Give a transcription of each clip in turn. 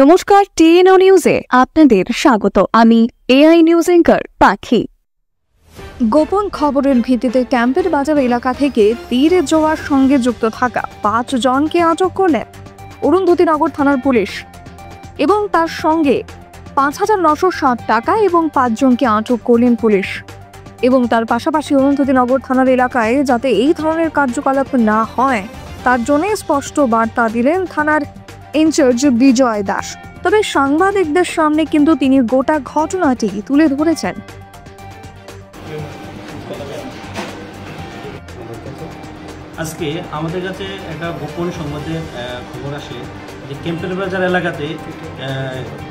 নমস্কার, টিএনও নিউজে আপনাদের স্বাগত। আমি এআই নিউজ অ্যাঙ্কার পাখি। গোপন খবরের ভিত্তিতে ক্যাম্পের বাজার এলাকা থেকে তীরে জোয়ার সঙ্গে যুক্ত থাকা 5 জনকে আটক করলেন অরুন্ধতিনগর থানার পুলিশ এবং তার সঙ্গে 5,960 টাকা এবং 5 জনকে আটক করলেন পুলিশ। এবং তার পাশাপাশি অরুন্ধতিনগর থানার এলাকায় যাতে এই ধরনের কার্যকলাপ না হয় তার জন্য স্পষ্ট বার্তা দিলেন থানার ইনচার্জ বিজয় দাস। তবে সাংবাদিকদের সামনে কিন্তু তিনি গোটা ঘটনাটি তুলে ধরেছেন। আজকে আমাদের কাছে একটা গোপন সংবাদের খবর আসে যে ক্যাম্পের বাজার এলাকাতে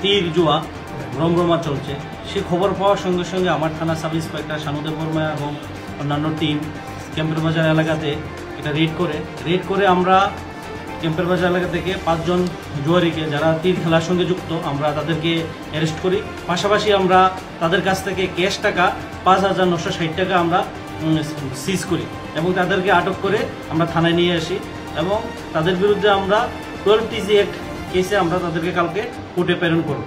তীর জুয়া রমরমা চলছে। সে খবর পাওয়ার সঙ্গে সঙ্গে আমার থানা সাব ইন্সপেক্টর শানুদেব বর্মা এবং অন্যান্য টিম ক্যাম্পের বাজার এলাকাতে এটা রেড করে আমরা ক্যাম্পের বাজার এলাকা থেকে 5 জন জুয়ারিকে যারা তীর খেলার সঙ্গে যুক্ত আমরা তাদেরকে অ্যারেস্ট করি। পাশাপাশি আমরা তাদের কাছ থেকে ক্যাশ টাকা 5,960 টাকা আমরা সিজ করি এবং তাদেরকে আটক করে আমরা থানায় নিয়ে আসি এবং তাদের বিরুদ্ধে আমরা 12TC অ্যাক্ট কেসে আমরা তাদেরকে কালকে কোর্টে প্রেরণ করব।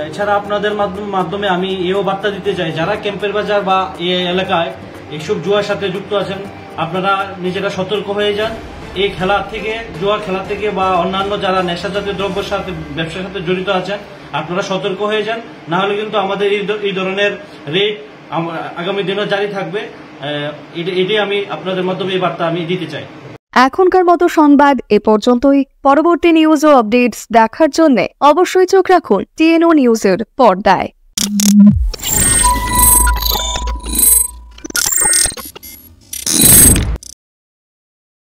এছাড়া আপনাদের মাধ্যমে আমি এও বার্তা দিতে চাই, যারা ক্যাম্পের বাজার বা এই এলাকায় এইসব জুয়ার সাথে যুক্ত আছেন আপনারা নিজেরা সতর্ক হয়ে যান। এই খেলা থেকে, জুয়া খেলা থেকে বা অন্যান্য যারা নেশা জাতীয় দ্রব্যের সাথে ব্যবসার সাথে জড়িত আছেন আপনারা সতর্ক হয়ে যান, না হলে কিন্তু আমাদের এই ধরনের রেড আগামী দিনও জারি থাকবে। এটাই আমি আপনাদের মাধ্যমে এই বার্তা আমি দিতে চাই। এখনকার মতো সংবাদ এ পর্যন্তই। পরবর্তী নিউজ ও আপডেটস দেখার জন্য অবশ্যই চোখ রাখুন টিএনও নিউজের পর্দায়।